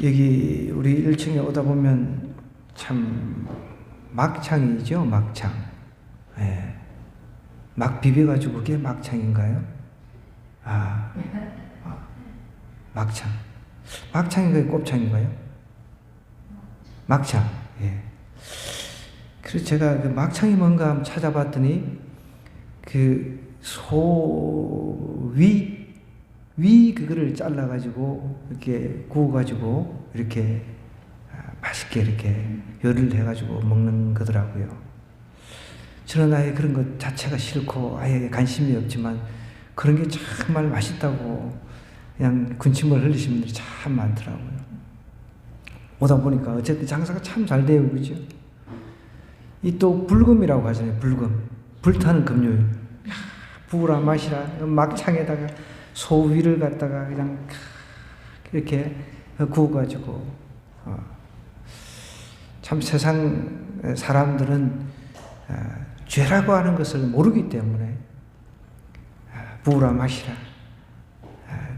여기 우리 1층에 오다 보면 참 막창이죠, 막창. 예. 막 비벼가지고 그게 막창인가요? 막창. 막창인가요, 곱창인가요? 막창. 예. 그래서 제가 그 막창이 뭔가 한번 찾아봤더니 그 위 그거를 잘라가지고 이렇게 구워가지고 이렇게 맛있게 이렇게 요리를 해가지고 먹는 거더라고요. 저는 아예 그런 것 자체가 싫고 아예 관심이 없지만 그런 게 정말 맛있다고 그냥 군침을 흘리시는 분들이 참 많더라고요. 오다 보니까 어쨌든 장사가 참 잘 돼요, 그죠? 이 또 불금이라고 하잖아요, 불금. 불타는 금요일. 부으라 마시라 막창에다가 소위를 갖다가 그냥 이렇게 구워가지고 참 세상 사람들은 죄라고 하는 것을 모르기 때문에 부으라 마시라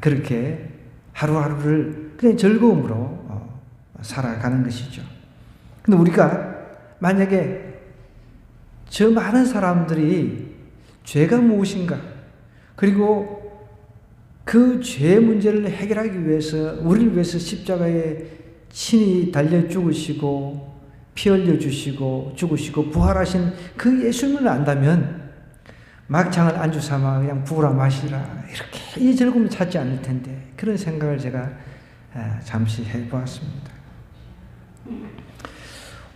그렇게 하루하루를 그냥 즐거움으로 살아가는 것이죠. 근데 우리가 만약에 저 많은 사람들이 죄가 무엇인가, 그리고 그 죄 문제를 해결하기 위해서 우리를 위해서 십자가에 친히 달려 죽으시고 피 흘려 주시고 죽으시고 부활하신 그 예수님을 안다면 막창을 안주 삼아 그냥 부으라 마시라 이렇게 이 즐거움을 찾지 않을 텐데, 그런 생각을 제가 잠시 해보았습니다.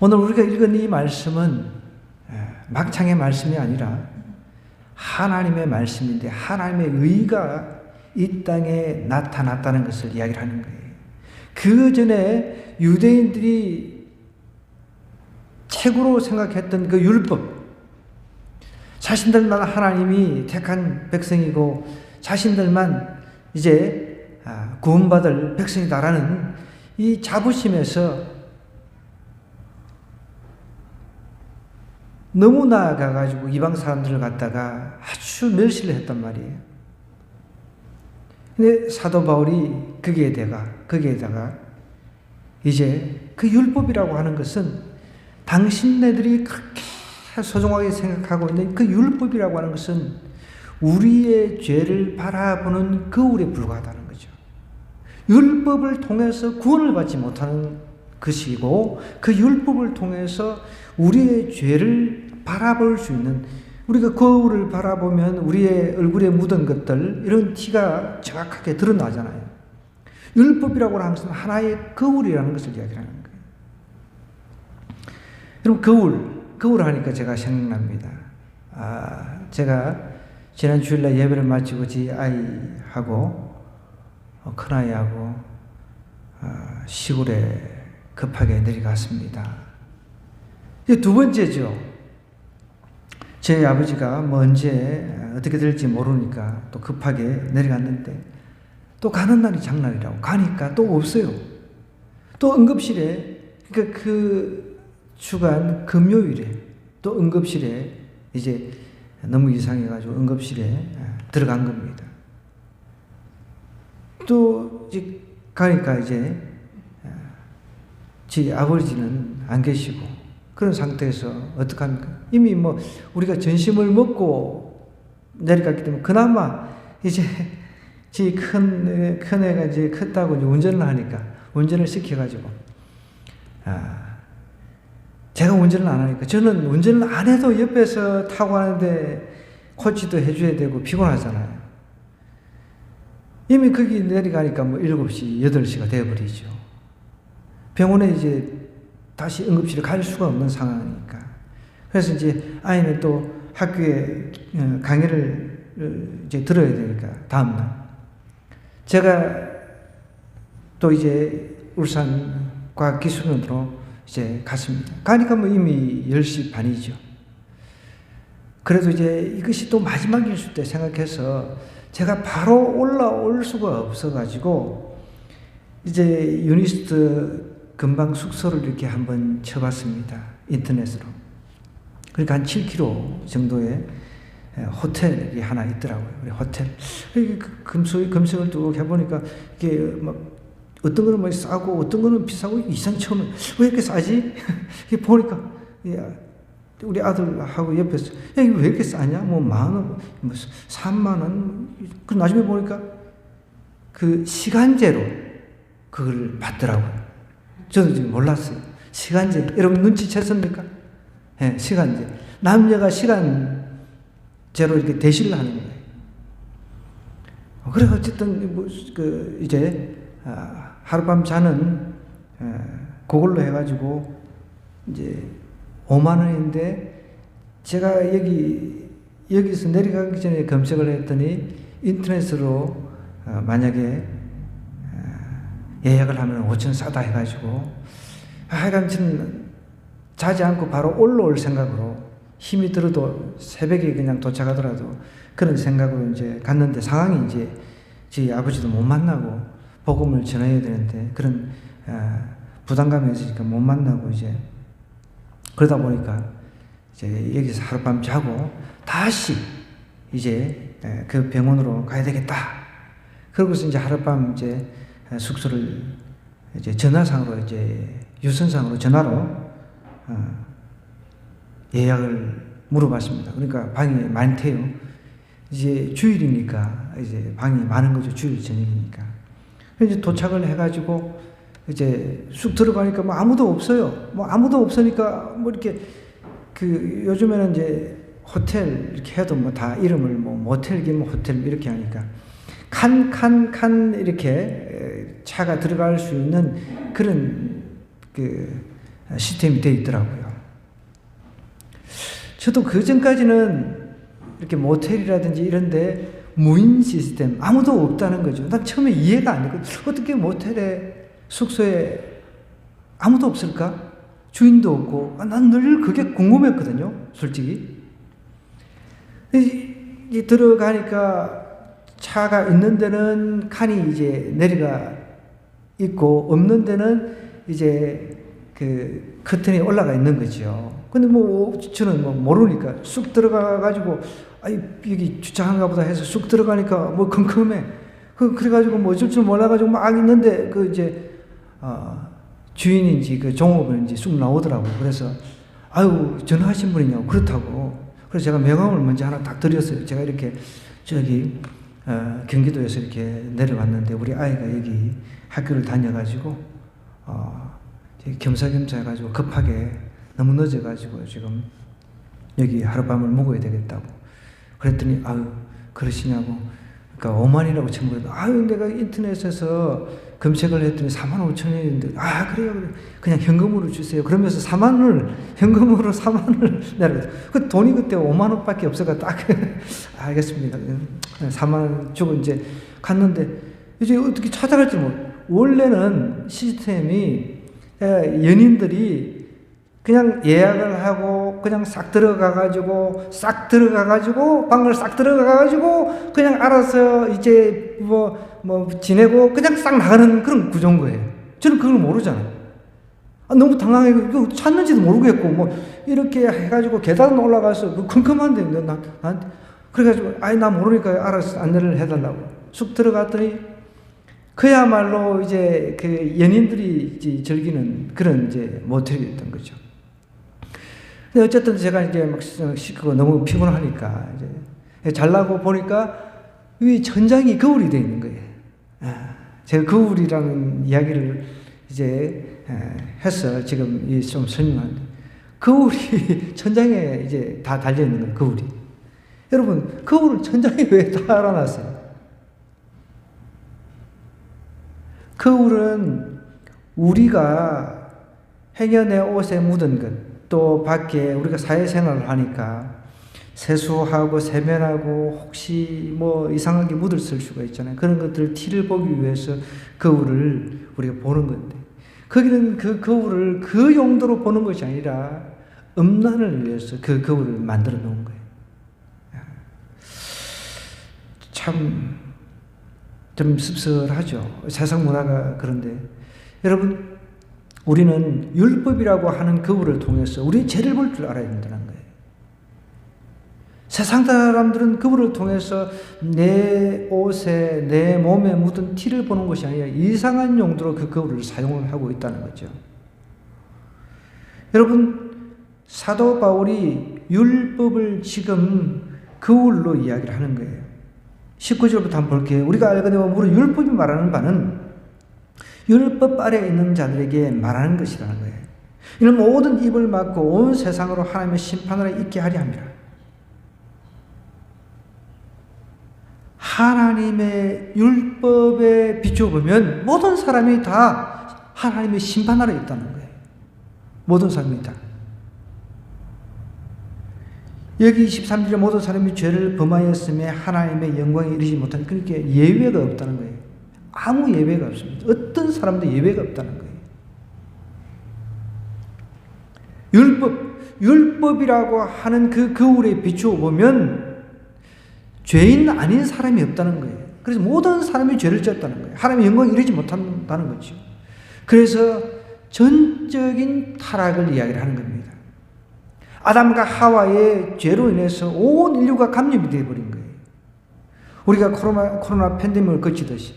오늘 우리가 읽은 이 말씀은 막창의 말씀이 아니라 하나님의 말씀인데, 하나님의 의가 이 땅에 나타났다는 것을 이야기를 하는 거예요. 그 전에 유대인들이 최고로 생각했던 그 율법, 자신들만 하나님이 택한 백성이고 자신들만 이제 구원받을 백성이다라는 이 자부심에서 너무 나아가가지고 이방 사람들을 갖다가 아주 멸시를 했단 말이에요. 근데 사도 바울이 거기에다가 이제 그 율법이라고 하는 것은 당신네들이 그렇게 소중하게 생각하고 있는 그 율법이라고 하는 것은 우리의 죄를 바라보는 거울에 불과하다는 거죠. 율법을 통해서 구원을 받지 못하는 것이고, 그 율법을 통해서 우리의 죄를 바라볼 수 있는, 우리가 거울을 바라보면 우리의 얼굴에 묻은 것들, 이런 티가 정확하게 드러나잖아요. 율법이라고 하는 것은 하나의 거울이라는 것을 이야기하는 거예요. 여러분, 거울 하니까 제가 생각납니다. 제가 지난 주일날 예배를 마치고 제 아이하고 큰아이하고 시골에 급하게 내려갔습니다. 이게 두 번째죠. 제 아버지가 언제 어떻게 될지 모르니까 또 급하게 내려갔는데, 또 가는 날이 장날이라고 가니까 또 없어요. 또 응급실에, 그러니까 그 주간 금요일에 또 응급실에 이제 너무 이상해가지고 응급실에 들어간 겁니다. 또 이제 가니까 이제 제 아버지는 안 계시고, 그런 상태에서 어떡합니까? 이미 우리가 전심을 먹고 내려갔기 때문에 그나마 이제 제 큰 애가 이제 컸다고 이제 운전을 하니까, 운전을 시켜가지고, 제가 운전을 안 하니까, 저는 운전을 안 해도 옆에서 타고 가는데 코치도 해줘야 되고 피곤하잖아요. 이미 거기 내려가니까 7시, 8시가 되어버리죠. 병원에 이제 다시 응급실에 갈 수가 없는 상황이니까. 그래서 이제 아이는 또 학교에 강의를 이제 들어야 되니까, 다음날. 제가 또 이제 울산 과학기술원으로 이제 갔습니다. 가니까 이미 10시 반이죠. 그래도 이제 이것이 또 마지막일 수 있다 생각해서 제가 바로 올라올 수가 없어가지고 이제 유니스트 근방 숙소를 이렇게 한번 쳐봤습니다. 인터넷으로. 그러니까 한 7km 정도의 호텔이 하나 있더라고요. 호텔. 검색을 쭉 해보니까 이게 어떤 거는 뭐 싸고 어떤 거는 비싸고 이상 처음에 왜 이렇게 싸지? 보니까 야, 우리 아들하고 옆에서 야, 이거 왜 이렇게 싸냐? 뭐 10,000원, 뭐 30,000원. 그 나중에 보니까 그 시간제로 그걸 받더라고요. 저도 지금 몰랐어요. 시간제. 여러분 눈치챘습니까? 예, 시간제. 남녀가 시간제로 이렇게 대시를 하는 거예요. 그래 어쨌든 뭐 그 이제 하룻밤 자는 그걸로 해가지고 이제 5만 원인데 제가 여기서 내려가기 전에 검색을 했더니 인터넷으로 만약에 예약을 하면 5천 싸다 해가지고 하여간 저는 자지 않고 바로 올라올 생각으로 힘이 들어도 새벽에 그냥 도착하더라도 그런 생각으로 이제 갔는데 상황이 이제 저희 아버지도 못 만나고 복음을 전해야 되는데 그런 부담감이 있으니까 못 만나고 이제 그러다 보니까 이제 여기서 하룻밤 자고 다시 이제 그 병원으로 가야 되겠다. 그러고서 이제 하룻밤 이제 숙소를 이제 전화상으로 이제 유선상으로 전화로 예약을 물어봤습니다. 그러니까 방이 많대요. 이제 주일이니까 이제 방이 많은 거죠. 주일 저녁이니까. 이제 도착을 해가지고 이제 쑥 들어가니까 뭐 아무도 없어요. 뭐 아무도 없으니까 뭐 이렇게 그 요즘에는 이제 호텔 이렇게 해도 뭐 다 이름을 뭐 모텔이면 호텔 이렇게 하니까 칸 이렇게 차가 들어갈 수 있는 그런 그 시스템이 되어 있더라고요. 저도 그 전까지는 이렇게 모텔이라든지 이런데 무인 시스템 아무도 없다는 거죠. 난 처음에 이해가 안 되고 어떻게 모텔에 숙소에 아무도 없을까? 주인도 없고 난 늘 그게 궁금했거든요. 솔직히 이 들어가니까 차가 있는 데는 칸이 이제 내려가 있고 없는 데는 이제 그 커튼이 올라가 있는 거죠. 근데 뭐 저는 뭐 모르니까 쑥 들어가 가지고 여기 주차한가 보다 해서 쑥 들어가니까 뭐 컴컴해. 그래가지고 뭐 어쩔 줄 몰라가지고 막 있는데 그 이제 주인인지 그 종업원인지 쑥 나오더라고요. 그래서 아유 전화하신 분이냐고 그렇다고. 그래서 제가 명함을 먼저 하나 딱 드렸어요. 제가 이렇게 저기 경기도에서 이렇게 내려왔는데 우리 아이가 여기 학교를 다녀가지고 겸사겸사 해가지고 급하게 너무 늦어가지고 지금 여기 하룻밤을 묵어야 되겠다고. 그랬더니 아유 그러시냐고. 그러니까 5만이라고 첨부해도 아유 내가 인터넷에서 검색을 했더니 45,000원인데 그래요 그냥 현금으로 주세요. 그러면서 4만을 현금으로 4만을 내라. 그 돈이 그때 5만 원밖에 없어가 딱 알겠습니다. 4만 원 주고 이제 갔는데 이제 어떻게 찾아갈지 원래는 시스템이 연인들이 그냥 예약을 하고 그냥 싹 들어가가지고 방을 싹 들어가가지고 그냥 알아서 이제 뭐 지내고 그냥 싹 나가는 그런 구조인 거예요. 저는 그걸 모르잖아요. 너무 당황해서 찾는지도 모르겠고 뭐 이렇게 해가지고 계단 올라가서 컴컴한데 난 그래가지고 나 모르니까 알아서 안내를 해달라고 쑥 들어갔더니 그야말로 이제 그 연인들이 이제 즐기는 그런 이제 모텔이었던 거죠. 근데 어쨌든 제가 이제 막 시끄고 너무 피곤하니까 이제 잘라고 보니까 위 천장이 거울이 되어 있는 거예요. 제가 거울이라는 이야기를 이제 해서 지금 좀 설명하는데 거울이 천장에 이제 다 달려 있는 거예요. 거울이. 여러분 거울을 천장에 왜 달아놨어요? 거울은 우리가 행여내 옷에 묻은 것, 또 밖에 우리가 사회생활을 하니까 세수하고 세면하고 혹시 뭐 이상하게 묻었을 수가 있잖아요. 그런 것들을 티를 보기 위해서 거울을 우리가 보는 건데 거기는 그 거울을 그 용도로 보는 것이 아니라 음란을 위해서 그 거울을 만들어 놓은 거예요. 참 좀 씁쓸하죠. 세상 문화가 그런데 여러분 우리는 율법이라고 하는 거울을 통해서 우리의 죄를 볼 줄 알아야 된다는 거예요. 세상 사람들은 거울을 통해서 내 옷에, 내 몸에 묻은 티를 보는 것이 아니라 이상한 용도로 그 거울을 사용을 하고 있다는 거죠. 여러분, 사도 바울이 율법을 지금 거울로 이야기를 하는 거예요. 19절부터 한번 볼게요. 우리가 알거니와 무릇 율법이 말하는 바는 율법 아래에 있는 자들에게 말하는 것이라는 거예요. 이는 모든 입을 막고 온 세상으로 하나님의 심판을 있게 하려 합니다. 하나님의 율법에 비춰보면 모든 사람이 다 하나님의 심판 아래에 있다는 거예요. 모든 사람이 다. 여기 23절에 모든 사람이 죄를 범하였음에 하나님의 영광에 이르지 못하는, 그러니까 예외가 없다는 거예요. 아무 예외가 없습니다. 어떤 사람도 예외가 없다는 거예요. 율법이라고 하는 그 거울에 비추어 보면 죄인 아닌 사람이 없다는 거예요. 그래서 모든 사람이 죄를 졌다는 거예요. 하나님의 영광에 이르지 못한다는 거죠. 그래서 전적인 타락을 이야기를 하는 겁니다. 아담과 하와의 죄로 인해서 온 인류가 감염이 되어버린 거예요. 우리가 코로나 팬데믹을 거치듯이.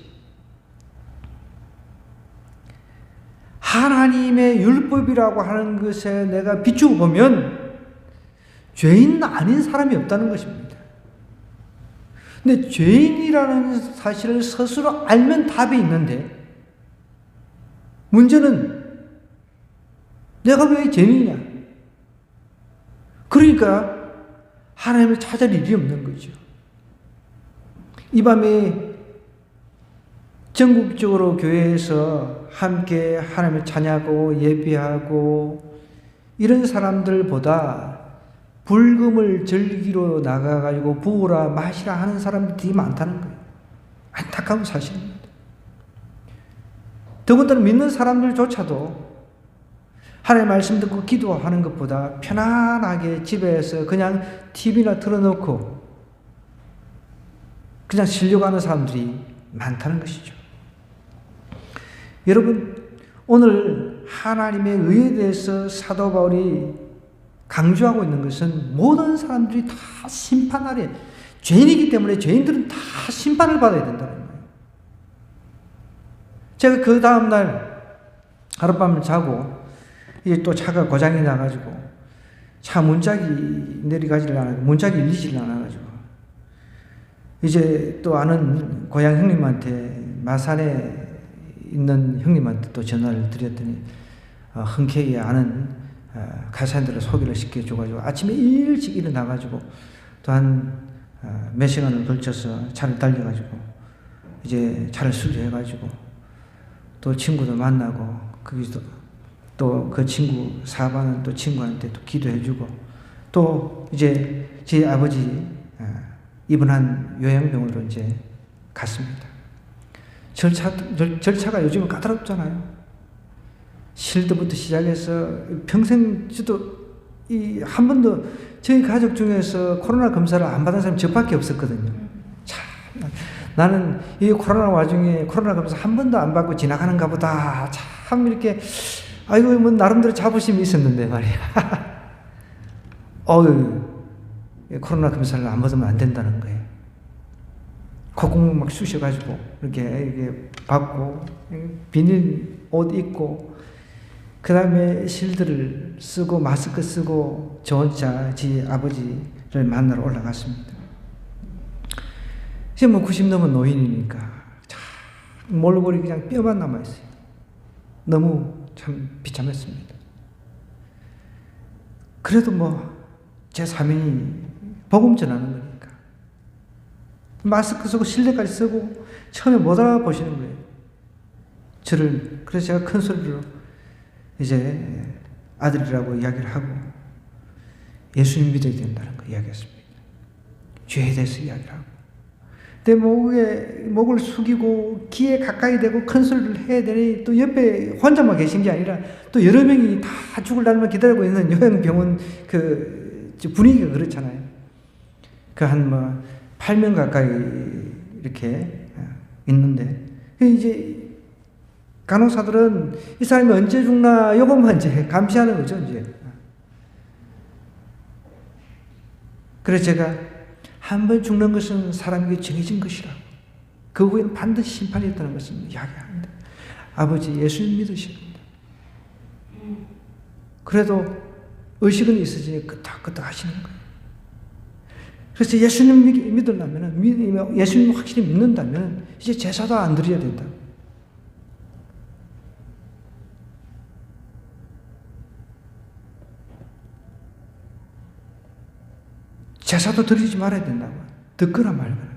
하나님의 율법이라고 하는 것에 내가 비추어 보면 죄인 아닌 사람이 없다는 것입니다. 근데 죄인이라는 사실을 스스로 알면 답이 있는데, 문제는 내가 왜 죄인이냐? 그러니까 하나님을 찾을 일이 없는 거죠. 이 밤에 전국적으로 교회에서 함께 하나님을 찬양하고 예배하고 이런 사람들보다 불금을 즐기러 나가가지고 부으라 마시라 하는 사람들이 많다는 거예요. 안타까운 사실입니다. 더군다나 믿는 사람들조차도 하나님의 말씀 듣고 기도하는 것보다 편안하게 집에서 그냥 TV나 틀어놓고 그냥 쉬려고 하는 사람들이 많다는 것이죠. 여러분, 오늘 하나님의 의에 대해서 사도 바울이 강조하고 있는 것은 모든 사람들이 다 심판 아래, 죄인이기 때문에 죄인들은 다 심판을 받아야 된다는 거예요. 제가 그 다음날 하룻밤을 자고 이게 또 차가 고장이 나가지고 차 문짝이 내려가지를 않아가지고 문짝이 열리지를 않아가지고 이제 또 아는 고향 형님한테 마산에 있는 형님한테 또 전화를 드렸더니 흔쾌히 아는 가사님들을 소개를 시켜줘가지고 아침에 일찍 일어나가지고 또 한 몇 시간을 걸쳐서 차를 달려가지고 이제 차를 수리해가지고 또 친구도 만나고 거기서 또 그 친구 사업하는 또 친구한테 또 기도해주고 또 이제 제 아버지 입원한 요양병원으로 이제 갔습니다. 절차가 요즘은 까다롭잖아요. 실드부터 시작해서 평생 저도 한 번도 저희 가족 중에서 코로나 검사를 안 받은 사람이 저밖에 없었거든요. 참, 나는 이 코로나 와중에 코로나 검사 한 번도 안 받고 지나가는가 보다. 참 이렇게 아이고 뭐 나름대로 자부심이 있었는데 말이야. 코로나 검사를 안 받으면 안 된다는 거예요. 콧구멍 막 쑤셔가지고 이렇게 받고 비닐 옷 입고 그 다음에 실드를 쓰고 마스크 쓰고 저 혼자 지 아버지를 만나러 올라갔습니다. 이제 뭐 90 넘은 노인이니까 참 몰골이 그냥 뼈만 남아있어요. 너무 참 비참했습니다. 그래도 뭐 제 사명이 복음 전하는 거니까 마스크 쓰고 실내까지 쓰고 처음에 못 알아보시는 거예요. 저를. 그래서 제가 큰 소리로 이제 아들이라고 이야기를 하고 예수님 믿어야 된다는 거 이야기했습니다. 죄에 대해서 이야기를 하고 내 목을 숙이고 귀에 가까이 대고 큰 소리를 해야 되니 또 옆에 혼자만 계신 게 아니라 또 여러 명이 다 죽을 날만 기다리고 있는 요양병원 그 분위기가 그렇잖아요. 그 한 8명 가까이 이렇게 있는데 이제 간호사들은 이 사람이 언제 죽나 요것만 이제 감시하는 거죠, 이제. 그래서 제가 한 번 죽는 것은 사람에게 정해진 것이라. 그 후에는 반드시 심판이 있다는 것을 이야기합니다. 아버지 예수님 믿으십니다. 그래도 의식은 있으시니 끄떡끄떡 하시는 거예요. 그래서 예수님 믿으려면, 예수님 확실히 믿는다면 이제 제사도 안 드려야 된다. 제사도 드리지 말아야 된다고. 듣거나 말거나.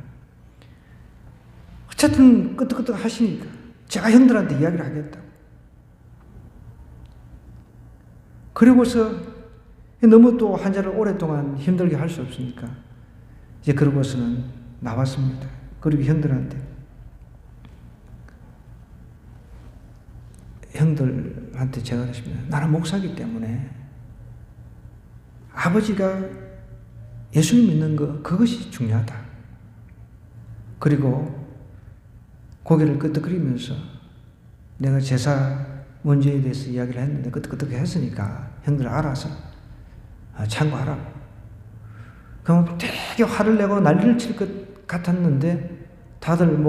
어쨌든 끄떡끄떡 하시니까 제가 형들한테 이야기를 하겠다고. 그리고서 너무 또 환자를 오랫동안 힘들게 할 수 없으니까 이제 그러고서는 나왔습니다. 그리고 형들한테 제가 그랬습니다. 나는 목사이기 때문에 아버지가 예수님 믿는 그것이 중요하다. 그리고 고개를 끄덕거리면서 내가 제사 문제에 대해서 이야기를 했는데 끄덕끄덕 했으니까 형들 알아서 참고하라. 그럼 되게 화를 내고 난리를 칠 것 같았는데 다들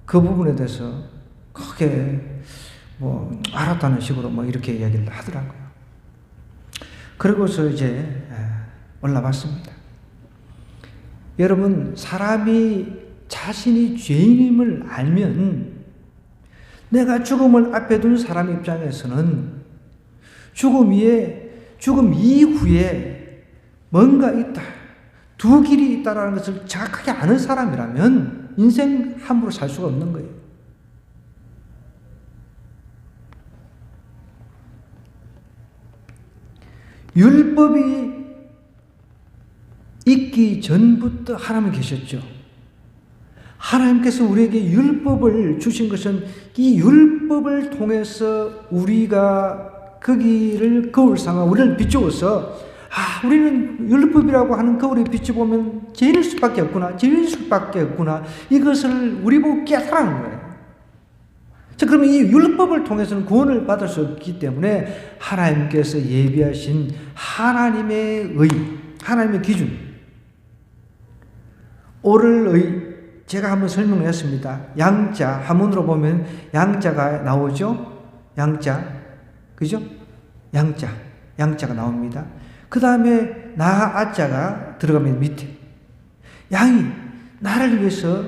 그 부분에 대해서 크게 알았다는 식으로 이렇게 이야기를 하더라고요. 그러고서 이제 올라왔습니다. 여러분, 사람이 자신이 죄인임을 알면 내가 죽음을 앞에 둔 사람 입장에서는 죽음 이후에 뭔가 있다, 두 길이 있다라는 것을 정확하게 아는 사람이라면 인생 함부로 살 수가 없는 거예요. 율법이 있기 전부터 하나님은 계셨죠. 하나님께서 우리에게 율법을 주신 것은 이 율법을 통해서 우리가 그 길을 거울 삼아 우리를 비추어서 우리는 율법이라고 하는 거울에 비춰보면 죄인일 수밖에 없구나, 죄인일 수밖에 없구나, 이것을 우리 보고 깨달은 거예요. 자, 그러면 이 율법을 통해서는 구원을 받을 수 없기 때문에 하나님께서 예비하신 하나님의 의, 하나님의 기준, 옳을 의, 제가 한번 설명을 했습니다. 양자, 한문으로 보면 양자가 나오죠? 양자. 그죠? 양자가 나옵니다. 그 다음에 아자가 들어가면 밑에. 양이 나를 위해서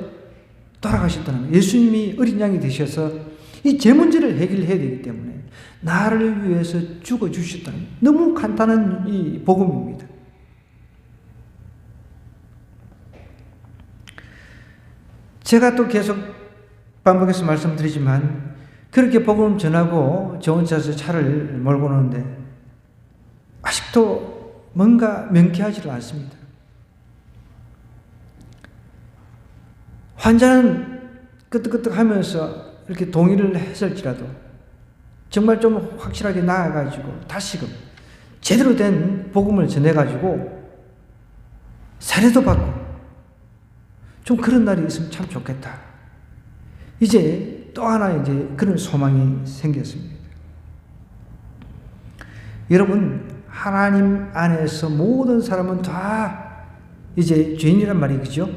돌아가셨다는 거예요. 예수님이 어린 양이 되셔서 이 죄 문제를 해결해야 되기 때문에 나를 위해서 죽어주셨다는 거예요. 너무 간단한 이 복음입니다. 제가 또 계속 반복해서 말씀드리지만 그렇게 복음 전하고 저 혼자서 차를 몰고 오는데 아직도 뭔가 명쾌하지를 않습니다. 환자는 끄떡끄떡 하면서 이렇게 동의를 했을지라도 정말 좀 확실하게 나아가지고 다시금 제대로 된 복음을 전해가지고 사례도 받고 좀 그런 날이 있으면 참 좋겠다. 이제 또 하나 그런 소망이 생겼습니다. 여러분, 하나님 안에서 모든 사람은 다 이제 죄인이란 말이죠.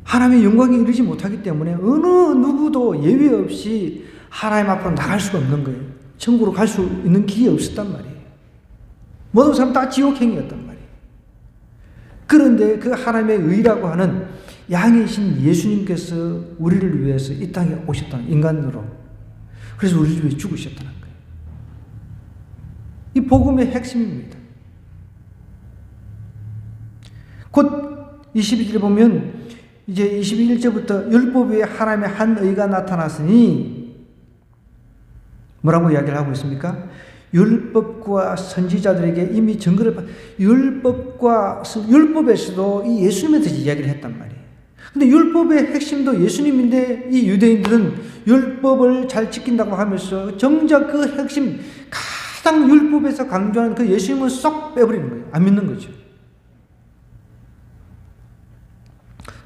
하나님의 영광에 이르지 못하기 때문에 어느 누구도 예외 없이 하나님 앞으로 나갈 수가 없는 거예요. 천국으로 갈 수 있는 길이 없었단 말이에요. 모든 사람 다 지옥행이었단 말이에요. 그런데 그 하나님의 의라고 하는 양이신 예수님께서 우리를 위해서 이 땅에 오셨다는, 인간으로. 그래서 우리를 위해 죽으셨다는 거예요. 이 복음의 핵심입니다. 곧 22절에 보면 이제 21절부터 율법 위에 하나님의 한 의가 나타났으니 뭐라고 이야기를 하고 있습니까? 율법과 선지자들에게 이미 증거를 율법에서도 이 예수님에 대해서 이야기를 했단 말이에요. 근데 율법의 핵심도 예수님인데 이 유대인들은 율법을 잘 지킨다고 하면서 정작 그 핵심, 가장 율법에서 강조하는 그 예수님을 쏙 빼버리는 거예요. 안 믿는 거죠.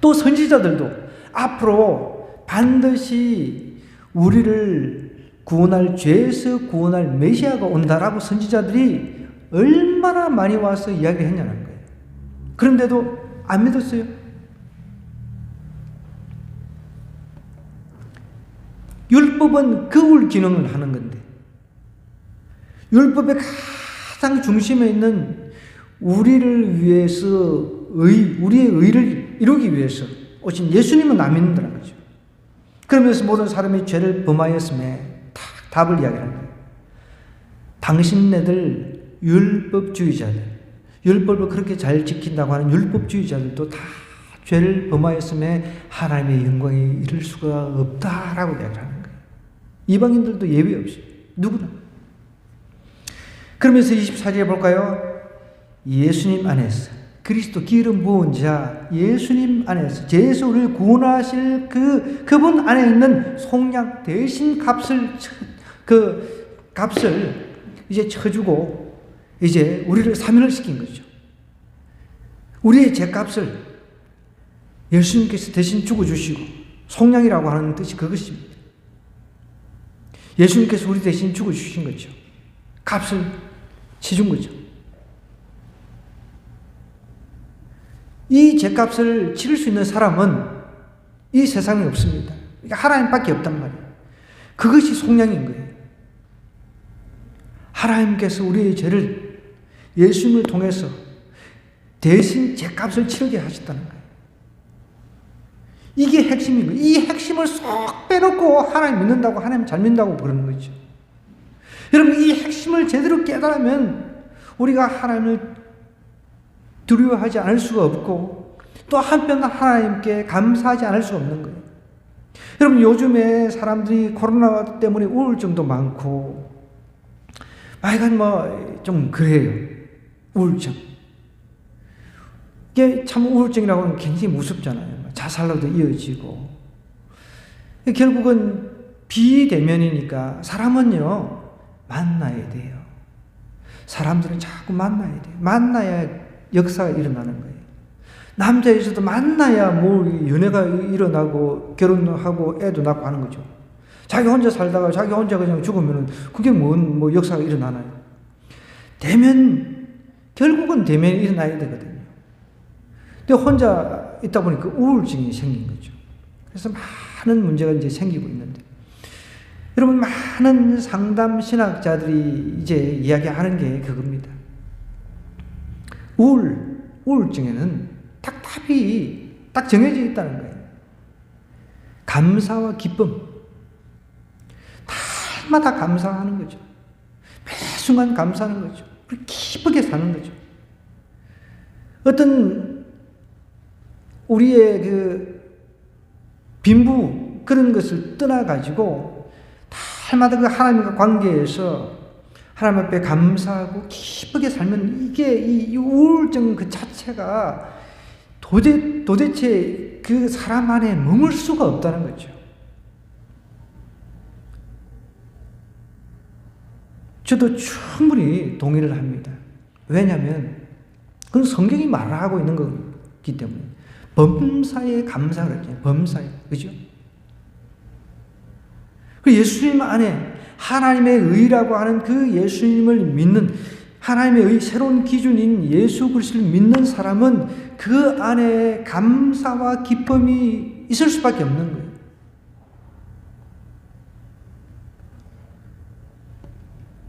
또 선지자들도 앞으로 반드시 우리를 구원할, 죄에서 구원할 메시아가 온다라고 선지자들이 얼마나 많이 와서 이야기를 했냐는 거예요. 그런데도 안 믿었어요? 율법은 거울 기능을 하는 건데, 율법의 가장 중심에 있는 우리를 위해서 우리의 의를 이루기 위해서 오신 예수님은 안 믿는다는 거죠. 그러면서 모든 사람이 죄를 범하였음에 답을 이야기하는 거예요. 당신네들 율법주의자들, 율법을 그렇게 잘 지킨다고 하는 율법주의자들도 다 죄를 범하였음에 하나님의 영광에 이를 수가 없다라고 이야기하는 거예요. 이방인들도 예외 없이 누구나. 그러면서 24절에 볼까요? 예수님 안에서 그리스도 기름 부은 자 예수님 안에서 죄에서 우리를 구원하실 그분 안에 있는 속량 대신 값을 이제 쳐주고 이제 우리를 사면을 시킨 거죠. 우리의 죄값을 예수님께서 대신 죽어주시고, 속량이라고 하는 뜻이 그것입니다. 예수님께서 우리 대신 죽어주신 거죠. 값을 치준 거죠. 이 죄값을 치를 수 있는 사람은 이 세상에 없습니다. 하나님밖에 없단 말이에요. 그것이 속량인 거예요. 하나님께서 우리의 죄를 예수님을 통해서 대신 죄값을 치르게 하셨다는 거예요. 이게 핵심인 거예요. 이 핵심을 쏙 빼놓고 하나님 믿는다고, 하나님 잘 믿는다고 그러는 거죠. 여러분, 이 핵심을 제대로 깨달으면 우리가 하나님을 두려워하지 않을 수가 없고, 또 한편 하나님께 감사하지 않을 수가 없는 거예요. 여러분, 요즘에 사람들이 코로나 때문에 우울증도 많고, 하여간 좀 그래요. 우울증. 이게 참 우울증이라고 하면 굉장히 무섭잖아요. 자살로도 이어지고. 결국은 비대면이니까 사람은요, 만나야 돼요. 사람들은 자꾸 만나야 돼요. 만나야 역사가 일어나는 거예요. 남자에서도 만나야 연애가 일어나고 결혼하고 애도 낳고 하는 거죠. 자기 혼자 살다가 자기 혼자 그냥 죽으면 그게 역사가 일어나나요? 결국은 대면이 일어나야 되거든요. 근데 혼자 있다 보니까 우울증이 생긴 거죠. 그래서 많은 문제가 이제 생기고 있는데, 여러분, 많은 상담 신학자들이 이제 이야기하는 게 그겁니다. 우울증에는 답이 딱 정해져 있다는 거예요. 감사와 기쁨. 날마다 감사하는 거죠. 매 순간 감사하는 거죠. 기쁘게 사는 거죠. 어떤 우리의 빈부 그런 것을 떠나가지고 날마다 하나님과 관계에서 하나님 앞에 감사하고 기쁘게 살면 이게 이 우울증 그 자체가 도대체 그 사람 안에 머물 수가 없다는 거죠. 저도 충분히 동의를 합니다. 왜냐하면 그건 성경이 말하고 있는 거기 때문에. 범사에 감사를 했잖아요. 범사에. 그죠? 그 예수님 안에 하나님의 의라고 하는 그 예수님을 믿는, 하나님의 새로운 기준인 예수 그리스도를 믿는 사람은 그 안에 감사와 기쁨이 있을 수밖에 없는 거예요.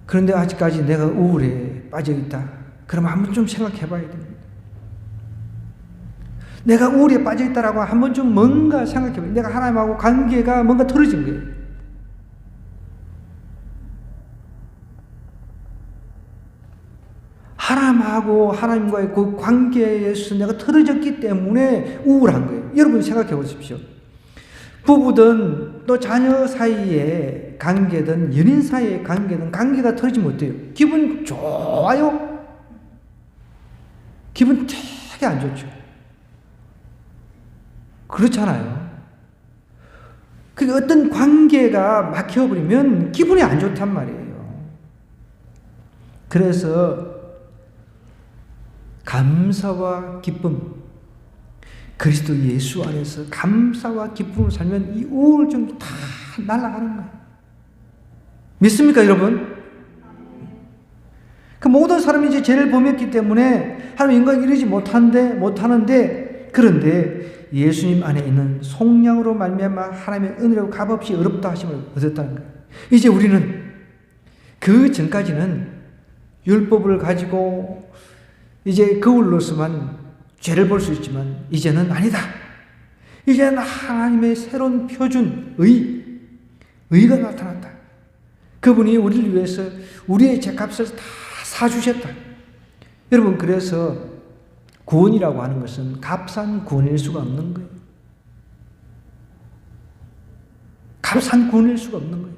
그런데 아직까지 내가 우울에 빠져있다. 그럼 한번 좀 생각해 봐야 됩니다. 내가 우울에 빠져있다라고 한번 좀 뭔가 생각해 봐요. 내가 하나님하고 관계가 뭔가 틀어진 거예요. 하나님과의 그 관계에서 내가 틀어졌기 때문에 우울한 거예요. 여러분 생각해 보십시오. 부부든 또 자녀 사이의 관계든 연인 사이의 관계든 관계가 틀어지면 어때요? 기분 좋아요? 기분 되게 안 좋죠. 그렇잖아요. 그 어떤 관계가 막혀버리면 기분이 안 좋단 말이에요. 그래서 감사와 기쁨, 그리스도 예수 안에서 감사와 기쁨을 살면 이 우울증이 다 날아가는 거예요. 믿습니까, 여러분? 그 모든 사람이 이제 죄를 범했기 때문에 하나님 인간이 이러지 못하는데 그런데 예수님 안에 있는 속량으로 말미암아 하나님의 은혜로 값없이 의롭다 하심을 얻었다는 거예요. 이제 우리는 그 전까지는 율법을 가지고 이제 거울로서만 죄를 볼 수 있지만 이제는 아니다. 이제는 하나님의 새로운 표준 의가 나타났다. 그분이 우리를 위해서 우리의 죄값을 다 사주셨다. 여러분, 그래서 구원이라고 하는 것은 값싼 구원일 수가 없는 거예요. 값싼 구원일 수가 없는 거예요.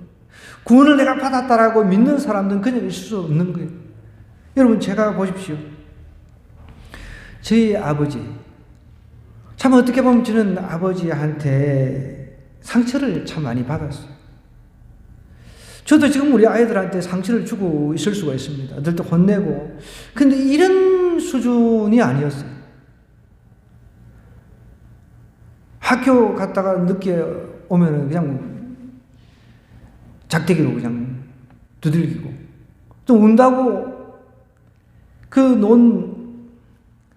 구원을 내가 받았다라고 믿는 사람들은 그냥 있을 수 없는 거예요. 여러분, 제가 보십시오. 저희 아버지, 참 어떻게 보면 저는 아버지한테 상처를 참 많이 받았어요. 저도 지금 우리 아이들한테 상처를 주고 있을 수가 있습니다. 늘 또 혼내고. 근데 이런 수준이 아니었어요. 학교 갔다가 늦게 오면은 그냥 작대기로 그냥 두들기고. 또 운다고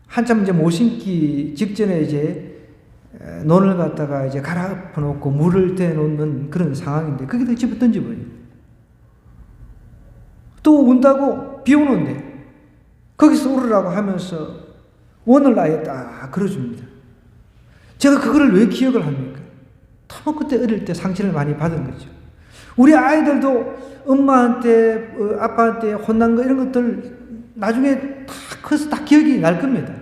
한참 이제 못 신기 직전에 이제 논을 갖다가 이제 갈아엎어 놓고 물을 대 놓는 그런 상황인데 거기다 집어 던져버려요. 또 운다고 비 오는데 거기서 울으라고 하면서 원을 아예 딱 걸어줍니다. 제가 그거를 왜 기억을 합니까? 너무 그때 어릴 때 상처를 많이 받은 거죠. 우리 아이들도 엄마한테 아빠한테 혼난 거 이런 것들 나중에 다 커서 다 기억이 날 겁니다.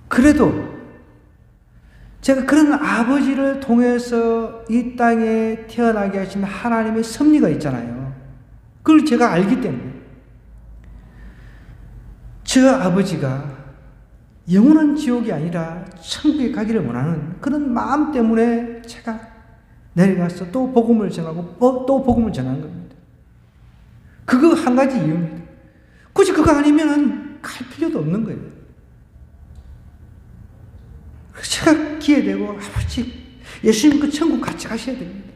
그래도 제가 그런 아버지를 통해서 이 땅에 태어나게 하신 하나님의 섭리가 있잖아요. 그걸 제가 알기 때문에 저 아버지가 영원한 지옥이 아니라 천국에 가기를 원하는 그런 마음 때문에 제가 내려가서 또 복음을 전하고 또 복음을 전하는 겁니다. 그거 한 가지 이유입니다. 굳이 그거 아니면 갈 필요도 없는 거예요. 제가 기회되고 아버지 예수님 그 천국 같이 가셔야 됩니다.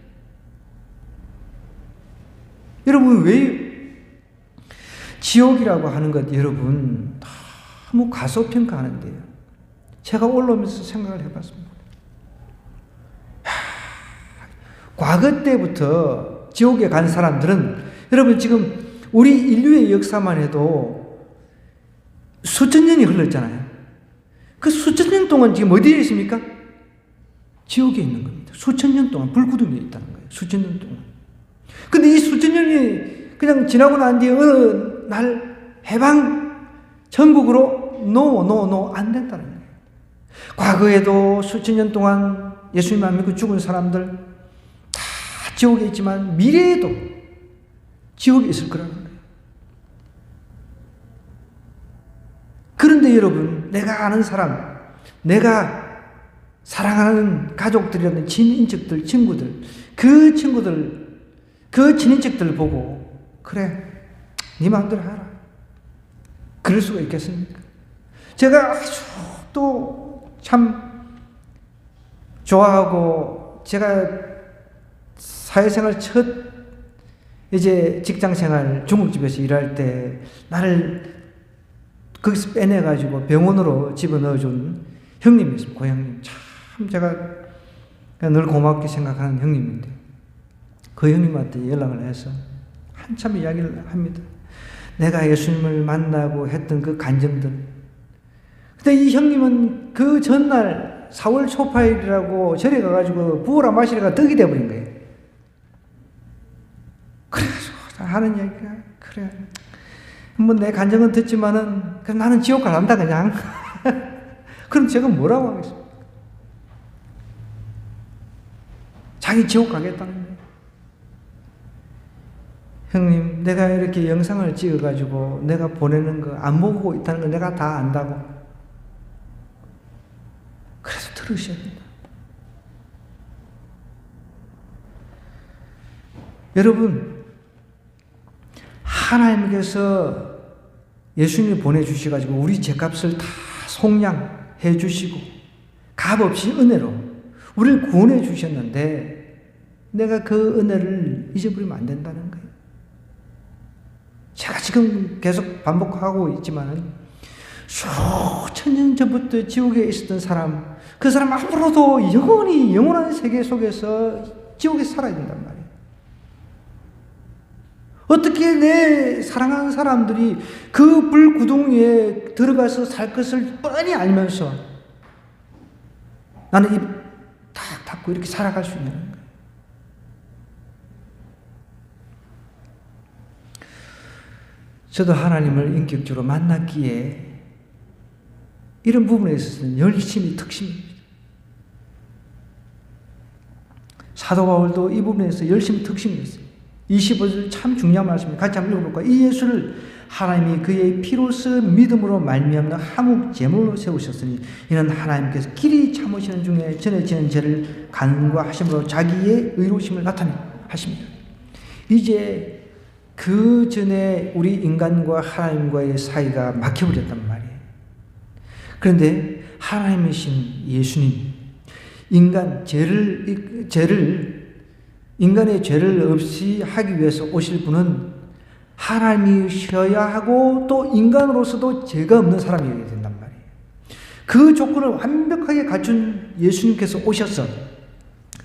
여러분, 왜 지옥이라고 하는 것 여러분 너무 과소평가하는데요. 제가 올라오면서 생각을 해봤습니다. 과거 때부터 지옥에 간 사람들은 여러분 지금 우리 인류의 역사만 해도 수천 년이 흘렀잖아요. 그 수천 년 동안 지금 어디에 있습니까? 지옥에 있는 겁니다. 수천 년 동안 불구덩이에 있다는 거예요. 수천 년 동안. 근데 이 수천 년이 그냥 지나고 난 뒤에 어느 날 해방 천국으로 안 된다는 거예요. 과거에도 수천 년 동안 예수님 안 믿고 죽은 사람들 다 지옥에 있지만 미래에도 지옥에 있을 거라는 거예요. 그런데 여러분, 내가 아는 사람, 내가 사랑하는 가족들이라든 친인척들, 친구들, 그 친구들, 그 친인척들 보고 그래, 네 마음대로 하라. 그럴 수가 있겠습니까? 제가 아주 또 참 좋아하고 제가 사회생활 첫 이제 직장생활 중국집에서 일할 때 나를 거기서 빼내가지고 병원으로 집어넣어준 형님이 있습니다. 고향님. 참 제가 늘 고맙게 생각하는 형님인데 그 형님한테 연락을 해서 한참 이야기를 합니다. 내가 예수님을 만나고 했던 그 간증들. 근데 이 형님은 그 전날 4월 초파일이라고 절에 가가지고 부어라 마시라가 떡이 돼버린 거예요. 그래가지고 하는 이야기가 그래. 뭐 내 간증은 듣지만은 그럼 나는 지옥 갈란다 그냥. 그럼 제가 뭐라고 하겠습니까? 자기 지옥 가겠다는 거예요. 형님, 내가 이렇게 영상을 찍어가지고 내가 보내는 거 안 보고 있다는 거 내가 다 안다고. 그래서 들으셔야 된다. 여러분, 하나님께서 예수님을 보내주셔가지고 우리 죄값을 다 속량해 주시고 값없이 은혜로 우리를 구원해 주셨는데 내가 그 은혜를 잊어버리면 안 된다는 거예요. 제가 지금 계속 반복하고 있지만은 수천 년 전부터 지옥에 있었던 사람, 그 사람 앞으로도 영원히 영원한 세계 속에서 지옥에서 살아야 된단 말이에요. 어떻게 내 사랑하는 사람들이 그 불구덩이에 들어가서 살 것을 뻔히 알면서 나는 입 탁 닫고 이렇게 살아갈 수 있는 거예요. 저도 하나님을 인격적으로 만났기에 이런 부분에 있어서는 열심히 특심입니다. 사도 바울도 이 부분에서 열심히 특심이었어요. 25절 참 중요한 말씀입니다. 같이 한번 읽어볼까요? 이 예수를 하나님이 그의 피로써 믿음으로 말미암는 한국 제물로 세우셨으니 이는 하나님께서 길이 참으시는 중에 전에 지은 죄를 간구하심으로 자기의 의로우심을 나타내 하십니다. 이제 그 전에 우리 인간과 하나님과의 사이가 막혀버렸단 말이에요. 그런데 하나님이신 예수님, 인간의 죄를 없이 하기 위해서 오실 분은 하나님이셔야 하고 또 인간으로서도 죄가 없는 사람이어야 된단 말이에요. 그 조건을 완벽하게 갖춘 예수님께서 오셔서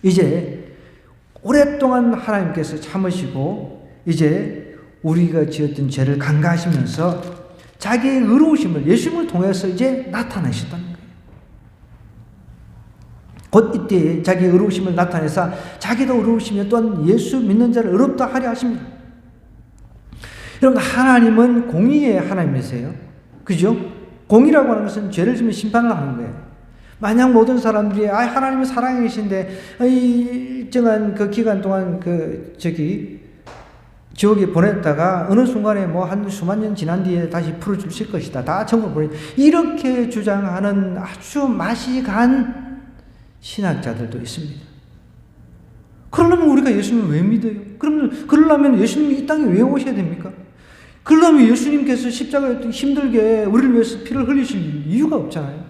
이제 오랫동안 하나님께서 참으시고 이제 우리가 지었던 죄를 간과하시면서 자기의 의로우심을 예수님을 통해서 이제 나타내셨다는 거예요. 곧 이때 자기의 의로우심을 나타내서 자기도 의로우시며 또한 예수 믿는 자를 의롭다 하려 하십니다. 여러분, 하나님은 공의의 하나님이세요. 그죠? 공의라고 하는 것은 죄를 지면 심판을 하는 거예요. 만약 모든 사람들이 하나님은 사랑이신데 일정한 그 기간 동안 지옥에 보냈다가 어느 순간에 한 수만 년 지난 뒤에 다시 풀어주실 것이다. 다 천국을 보내. 이렇게 주장하는 아주 맛이 간 신학자들도 있습니다. 그러려면 우리가 예수님을 왜 믿어요? 그러려면 예수님이 이 땅에 왜 오셔야 됩니까? 그러려면 예수님께서 십자가에 힘들게 우리를 위해서 피를 흘리실 이유가 없잖아요.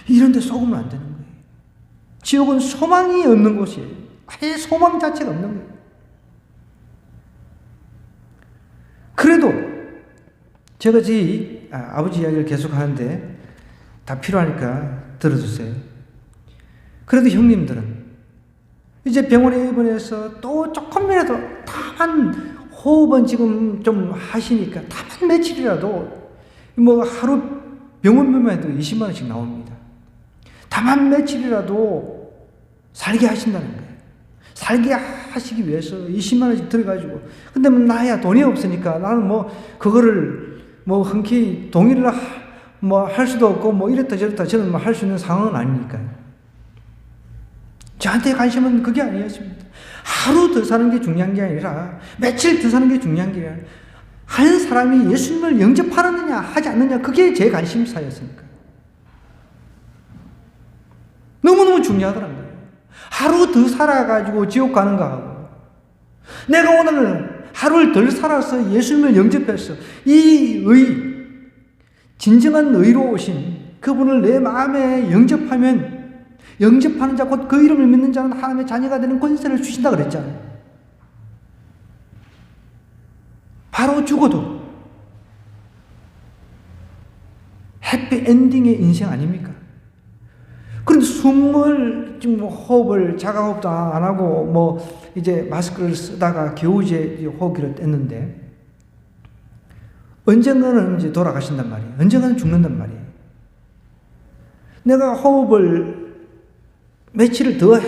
이런 데 속으면 안 되는 거예요. 지옥은 소망이 없는 곳이에요. 아예 소망 자체가 없는 거예요. 그래도 제가 저희 아버지 이야기를 계속 하는데 다 필요하니까 들어주세요. 그래도 형님들은 이제 병원에 입원해서 또 조금이라도 다만 호흡은 지금 좀 하시니까 다만 며칠이라도 하루 병원비만 해도 20만 원씩 나옵니다. 다만 며칠이라도 살게 하신다는 거예요. 살게 하시기 위해서 20만 원씩 들어가지고 근데 나야 돈이 없으니까 나는 그거를 흔쾌히 동의를 할 수도 없고 이랬다 저랬다 저는 할 수 있는 상황은 아니니까요. 저한테 관심은 그게 아니었습니다. 하루 더 사는 게 중요한 게 아니라 며칠 더 사는 게 중요한 게 아니라 한 사람이 예수님을 영접하느냐 하지 않느냐 그게 제 관심사였으니까. 너무너무 중요하더란 거예요. 하루 더 살아가지고 지옥 가는 거하고 내가 오늘 하루를 덜 살아서 예수님을 영접해서 진정한 의로우신 그분을 내 마음에 영접하는 자 곧 그 이름을 믿는 자는 하나님의 자녀가 되는 권세를 주신다 그랬잖아요. 바로 죽어도 해피엔딩의 인생 아닙니까? 그런데 지금 호흡을 자가호흡도 안 하고 이제 마스크를 쓰다가 겨우 이제 호흡기를 뗐는데 언젠가는 이제 돌아가신단 말이에요. 언젠가는 죽는단 말이에요. 내가 호흡을 며칠을 더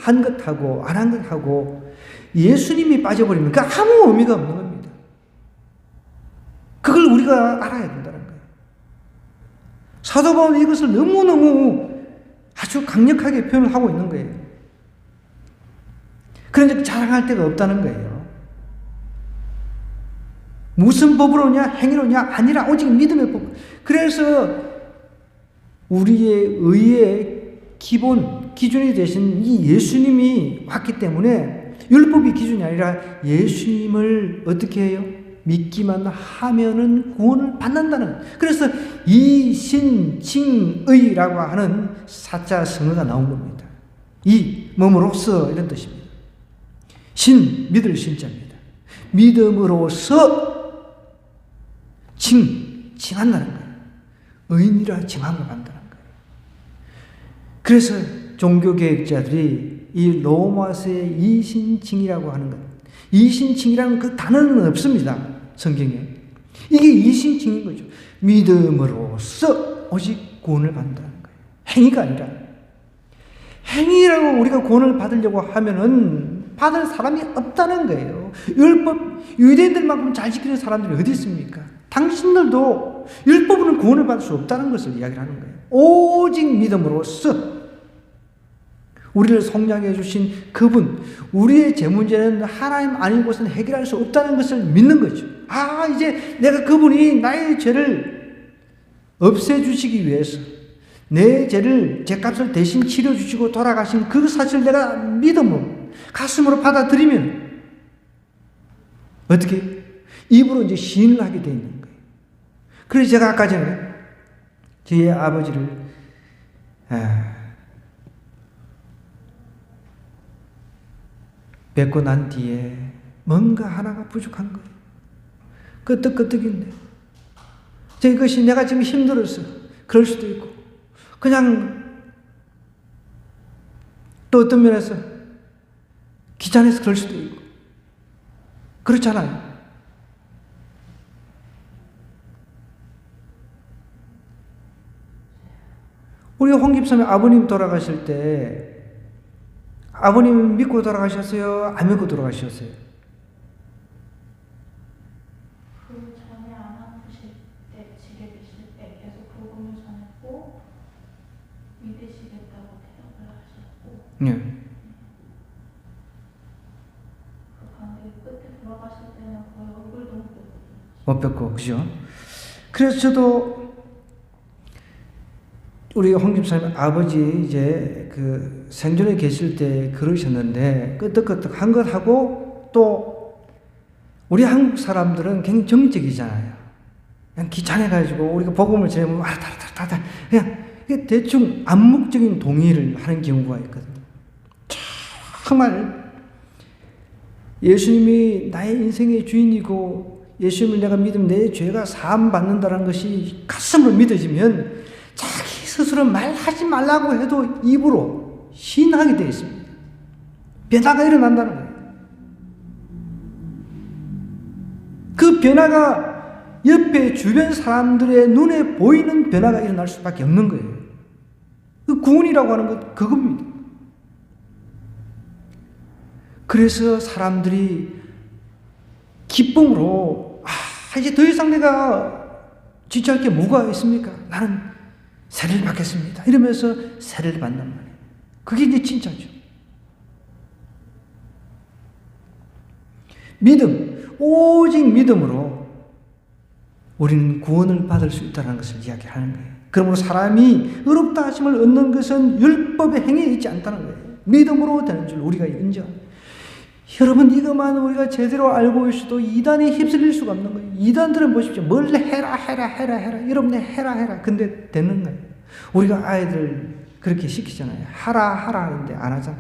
한 것하고 안 한 것하고 예수님이 빠져버리면 그 아무 의미가 없는 겁니다. 그걸 우리가 알아야 된다는 거예요. 사도 바울은 이것을 너무너무 아주 강력하게 표현을 하고 있는 거예요. 그런데 자랑할 데가 없다는 거예요. 무슨 법으로냐 행위로냐 아니라 오직 믿음의 법. 그래서 우리의 의의 기준이 되신 이 예수님이 왔기 때문에 율법이 기준이 아니라 예수님을 어떻게 해요? 믿기만 하면은 구원을 받는다는. 그래서 이신칭의라고 하는 사자 성어가 나온 겁니다. 몸으로써 이런 뜻입니다. 믿을 신자입니다. 믿음으로써 칭한다는 거예요. 의인이라 칭함을 받는다는 거예요. 그래서 종교개혁자들이 이 로마서의 이신칭이라고 하는 것, 이신칭이라는 그 단어는 없습니다. 성경에. 이게 이신칭인 거죠. 믿음으로써 오직 구원을 받는다는 거예요. 행위가 아니라. 행위라고 우리가 구원을 받으려고 하면은 받을 사람이 없다는 거예요. 율법, 유대인들만큼 잘 지키는 사람들이 어디 있습니까? 당신들도 율법으로는 구원을 받을 수 없다는 것을 이야기하는 거예요. 오직 믿음으로써 우리를 속량해 주신 그분, 우리의 제 문제는 하나님 아닌 곳은 해결할 수 없다는 것을 믿는 거죠. 아, 이제 내가 그분이 나의 죄를 없애주시기 위해서 내 죄를, 죄값을 대신 치러주시고 돌아가신 그 사실을 내가 믿음으로, 가슴으로 받아들이면 어떻게? 입으로 이제 시인을 하게 되어 있는 거예요. 그래서 제가 아까 전에 저희 아버지를 뵙고 난 뒤에 뭔가 하나가 부족한 거예요. 끄떡끄떡인데. 이것이 내가 지금 힘들어서 그럴 수도 있고, 그냥 또 어떤 면에서 귀찮아서 그럴 수도 있고, 그렇잖아요. 우리 홍 집사님 아버님 돌아가실 때 아버님 믿고 돌아가셨어요? 안 믿고 돌아가셨어요? 그 전에 안 아프실 때, 집에 계실 때 계속 복음을 전했고 믿으시겠다고 대답을 하셨고, 네. 그 관계 끝에 돌아가실 때는 거의 얼굴도 못 뵙고, 그죠? 그래서 저도 우리 홍 집사님 아버지 이제 그 생존에 계실 때 그러셨는데 끄떡끄떡 한 것 하고, 또 우리 한국 사람들은 굉장히 정적이잖아요. 그냥 귀찮아가지고 우리가 복음을 전하면 다다다다 그냥 대충 암묵적인 동의를 하는 경우가 있거든요. 정말 예수님이 나의 인생의 주인이고 예수님을 내가 믿으면 내 죄가 사함받는다는 것이 가슴으로 믿어지면 자기 스스로 말하지 말라고 해도 입으로 시인하게 되어 있습니다. 변화가 일어난다는 거예요. 그 변화가 옆에 주변 사람들의 눈에 보이는 변화가 일어날 수밖에 없는 거예요. 그 구원이라고 하는 것 그겁니다. 그래서 사람들이 기쁨으로 이제 더 이상 내가 지체할 게 뭐가 있습니까? 나는 세례를 받겠습니다. 이러면서 세례를 받는 말이에요. 그게 이제 진짜죠. 믿음, 오직 믿음으로 우리는 구원을 받을 수 있다는 것을 이야기하는 거예요. 그러므로 사람이 의롭다 하심을 얻는 것은 율법의 행위에 있지 않다는 거예요. 믿음으로 되는 줄 우리가 인정합니다. 여러분, 이것만 우리가 제대로 알고 있어도 이단에 휩쓸릴 수가 없는 거예요. 이단들은 보십시오. 뭘 해라. 여러분이 해라. 근데 되는 거예요. 우리가 아이들 그렇게 시키잖아요. 하라 하는데 안 하잖아.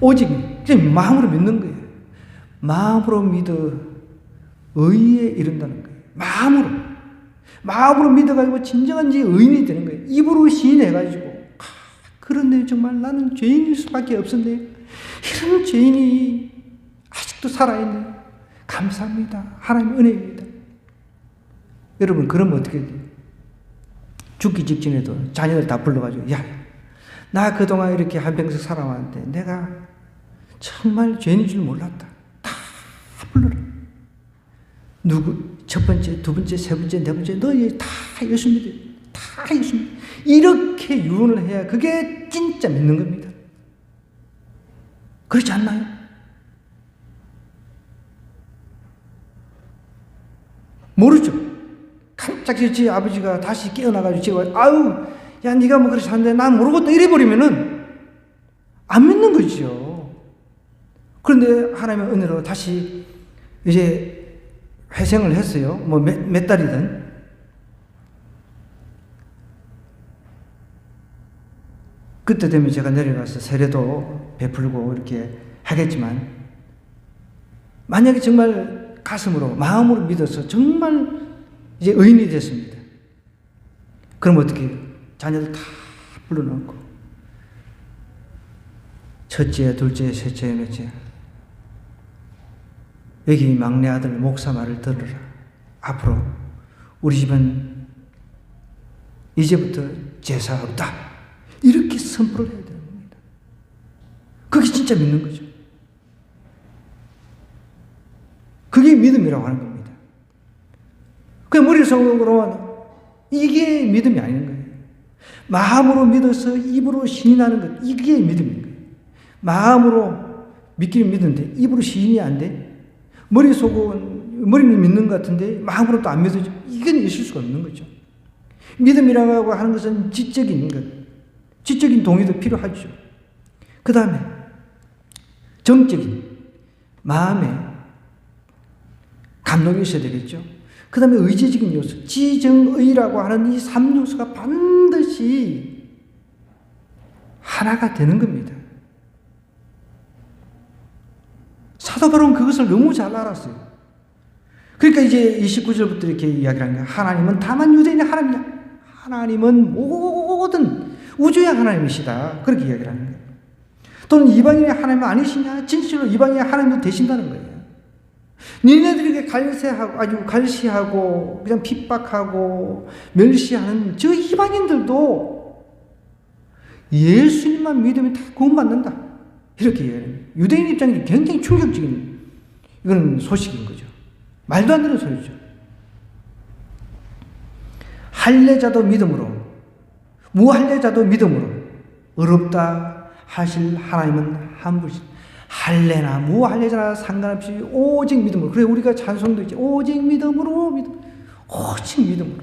오직 마음으로 믿는 거예요. 마음으로 믿어 의에 이른다는 거예요. 마음으로 믿어가지고 진정한 의인이 되는 거예요. 입으로 시인해가지고 그런데 정말 나는 죄인일 수밖에 없었네. 이런 죄인이 아직도 살아있네. 감사합니다. 하나님의 은혜입니다. 여러분, 그러면 어떻게 돼요? 죽기 직전에도 자녀들 다 불러가지고, 야, 나 그동안 이렇게 한평생 살아왔는데 내가 정말 죄인인 줄 몰랐다. 다 불러라. 첫 번째, 두 번째, 세 번째, 네 번째, 너 다 예수 믿어. 다 예수 믿어. 이렇게 유언을 해야 그게 진짜 믿는 겁니다. 그렇지 않나요? 모르죠. 갑자기 제 아버지가 다시 깨어나가지고 제가 야 네가 뭐 그렇게 사는데 난 모르겠다 이래버리면은 안 믿는 거죠. 그런데 하나님의 은혜로 다시 이제 회생을 했어요. 뭐 몇 달이든. 그때 되면 제가 내려가서 세례도 베풀고 이렇게 하겠지만 만약에 정말 가슴으로, 마음으로 믿어서 정말 이제 의인이 됐습니다. 그럼 어떻게 해요? 자녀들 다 불러놓고 첫째, 둘째, 셋째, 넷째, 여기 막내 아들 목사 말을 들으라. 앞으로 우리 집은 이제부터 제사 없다. 이렇게 선포를 해야 되는 겁니다. 그게 진짜 믿는 거죠. 그게 믿음이라고 하는 겁니다. 그 머릿속으로만 이게 믿음이 아닌 거예요. 마음으로 믿어서 입으로 시인하는 것, 이게 믿음인 거예요. 마음으로 믿기는 믿는데 입으로 시인이 안 돼? 머리는 믿는 것 같은데 마음으로 또 안 믿어져. 이건 있을 수가 없는 거죠. 믿음이라고 하는 것은 지적인 것, 지적인 동의도 필요하죠. 그 다음에 정적인 마음에 감동이 있어야 되겠죠. 그 다음에 의지적인 요소, 지정의라고 하는 이 3요소가 반드시 하나가 되는 겁니다. 사도 바울은 그것을 너무 잘 알았어요. 그러니까 이제 29절부터 이렇게 이야기를 하는 거예요. 하나님은 다만 유대인의 하나님이냐? 하나님은 모든 우주의 하나님이시다. 그렇게 이야기를 하는 거예요. 또는 이방인의 하나님은 아니시냐? 진실로 이방인의 하나님도 되신다는 거예요. 니네들에게 아주 갈시하고 그냥 핍박하고 멸시하는 저 이방인들도 예수님만 믿으면 다 구원받는다. 이렇게 이야기해요. 유대인 입장에서 굉장히 충격적인 이건 소식인 거죠. 말도 안 되는 소리죠. 할례자도 믿음으로, 무할례자도 믿음으로 어렵다 하실 하나님은 한 분이십니다. 할례나 무할례자나 상관없이 오직 믿음으로. 그래 우리가 찬송도 있지. 오직 믿음으로 믿음. 오직 믿음으로.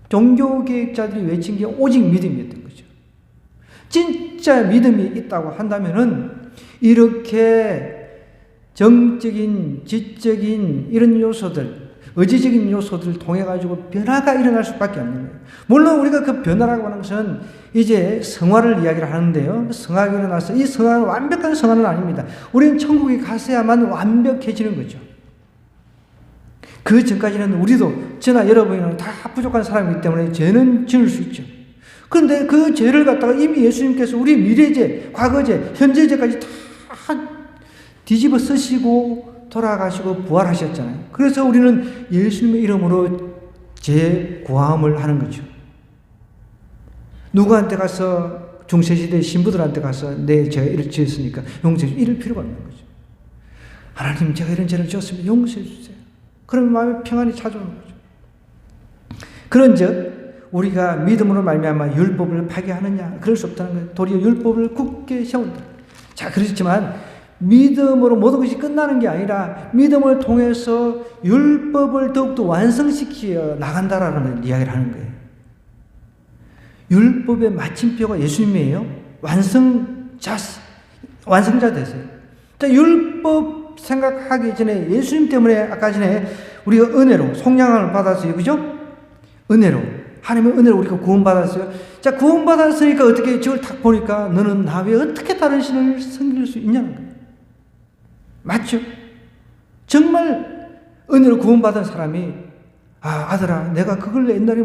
종교개혁자들이 외친 게 오직 믿음이었던 거죠. 진짜 믿음이 있다고 한다면은 이렇게 정적인, 지적인 이런 요소들, 의지적인 요소들을 통해 가지고 변화가 일어날 수밖에 없는 거예요. 물론 우리가 그 변화라고 하는 것은 이제 성화를 이야기를 하는데요. 성화가 일어나서 이 성화는 완벽한 성화는 아닙니다. 우리는 천국에 가서야만 완벽해지는 거죠. 그 전까지는 우리도 저나 여러분은 다 부족한 사람이기 때문에 죄는 지을 수 있죠. 그런데 그 죄를 갖다가 이미 예수님께서 우리 미래죄, 과거죄, 현재죄까지 다 뒤집어 쓰시고 돌아가시고 부활하셨잖아요. 그래서 우리는 예수님의 이름으로 재구함을 하는 거죠. 누구한테 가서 중세시대 신부들한테 가서 제가 이를 지었으니까 용서해 주세요. 이럴 필요가 없는 거죠. 하나님 제가 이런 죄를 지었습니다. 용서해 주세요. 그러면 마음에 평안이 찾아오는 거죠. 그런즉 우리가 믿음으로 말미암아 율법을 파괴하느냐? 그럴 수 없다는 거예요. 도리어 율법을 굳게 세운다. 자, 그렇지만 믿음으로 모든 것이 끝나는 게 아니라 믿음을 통해서 율법을 더욱더 완성시켜 나간다라는 이야기를 하는 거예요. 율법의 마침표가 예수님이에요. 완성자 되세요. 자, 율법 생각하기 전에 예수님 때문에 아까 전에 우리가 은혜로 속량을 받았어요. 그죠? 은혜로. 하나님의 은혜로 우리가 구원받았어요. 자, 구원받았으니까 어떻게 저걸 딱 보니까 너는 나 외에 어떻게 다른 신을 섬길 수 있냐는 거예요. 맞죠? 정말 은혜로 구원받은 사람이 아들아 내가 그걸 옛날에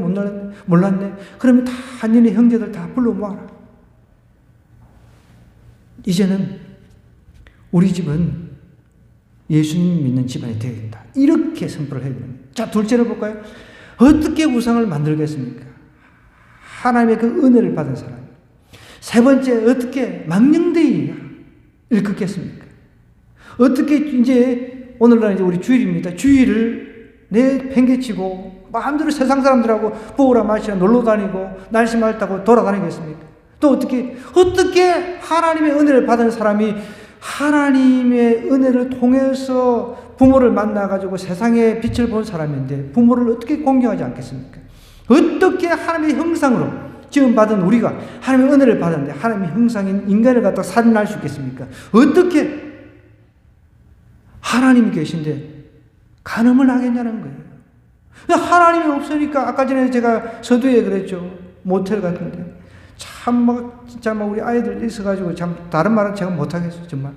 몰랐네. 그러면 다 니네 형제들 다 불러 모아라. 이제는 우리 집은 예수님 믿는 집안이 되어야 된다. 이렇게 선포를 해야 됩니다. 자, 둘째로 볼까요? 어떻게 우상을 만들겠습니까? 하나님의 그 은혜를 받은 사람. 세 번째, 어떻게 망령되이 일컫겠습니까? 어떻게 이제 오늘날 이제 우리 주일입니다. 주일을 팽개치고 마음대로 세상 사람들하고 먹으라 마시라 놀러 다니고 날씨 맑다고 돌아다니겠습니까? 또 어떻게 하나님의 은혜를 받은 사람이 하나님의 은혜를 통해서 부모를 만나가지고 세상의 빛을 본 사람인데 부모를 어떻게 공경하지 않겠습니까? 어떻게 하나님의 형상으로 지금 받은 우리가 하나님의 은혜를 받았는데 하나님의 형상인 인간을 갖다 살인할 수 있겠습니까? 어떻게 하나님이 계신데 간음을 하겠냐는 거예요. 하나님이 없으니까 아까 전에 제가 서두에 그랬죠. 모텔 같은데 참 진짜 우리 아이들 있어가지고 참 다른 말은 제가 못하겠어요. 정말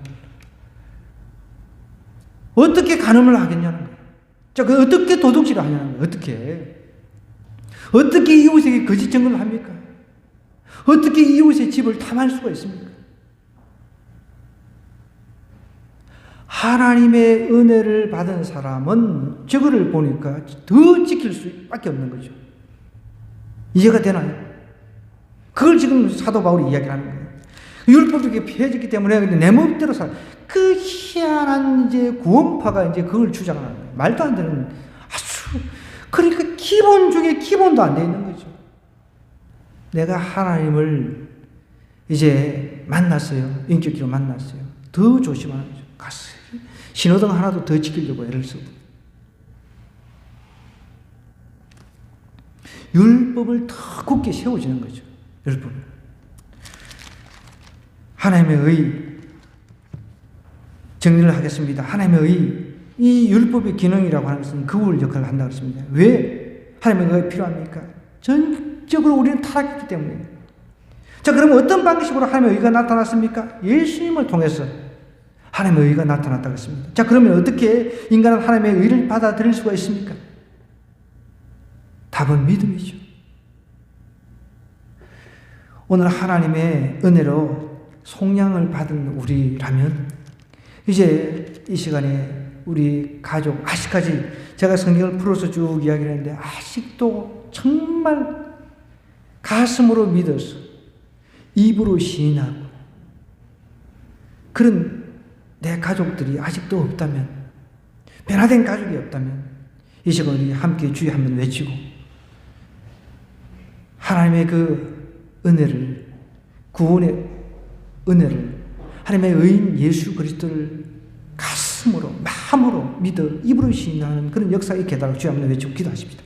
어떻게 간음을 하겠냐는 거예요. 자, 그 어떻게 도둑질을 하냐는 거예요. 어떻게 이웃에게 거짓 증거를 합니까? 어떻게 이웃의 집을 탐할 수가 있습니까? 하나님의 은혜를 받은 사람은 저거를 보니까 더 지킬 수밖에 없는 거죠. 이해가 되나요? 그걸 지금 사도 바울이 이야기를 하는 거예요. 율법이 이렇게 폐해졌기 때문에 내 멋대로 살. 그 희한한 이제 구원파가 이제 그걸 주장하는 거예요. 말도 안 되는 아주 그러니까 기본 중에 기본도 안 돼 있는 거죠. 내가 하나님을 이제 만났어요. 인격적으로 만났어요. 더 조심하는 거죠. 갔어요. 신호등 하나도 더 지키려고 애를 쓰고. 율법을 더 굳게 세워지는 거죠. 율법을. 하나님의 의 정리를 하겠습니다. 하나님의 의, 이 율법의 기능이라고 하는 것은 거울 역할을 한다고 했습니다. 왜 하나님의 의가 필요합니까? 전적으로 우리는 타락했기 때문에. 자, 그러면 어떤 방식으로 하나님의 의가 나타났습니까? 예수님을 통해서 하나님의 의가 나타났다고 했습니다. 자, 그러면 어떻게 인간은 하나님의 의를 받아들일 수가 있습니까? 답은 믿음이죠. 오늘 하나님의 은혜로 속량을 받은 우리라면 이제 이 시간에 우리 가족, 아직까지 제가 성경을 풀어서 쭉 이야기를 했는데 아직도 정말 가슴으로 믿어서 입으로 시인하고 그런 내 가족들이 아직도 없다면, 변화된 가족이 없다면 이 시간 우리 함께 주여 한번 외치고 하나님의 그 은혜를, 구원의 은혜를, 하나님의 의인 예수 그리스도를 가슴으로, 마음으로 믿어 입으로 시인하는 그런 역사의 계단을 주여 한번 외치고 기도하십시다.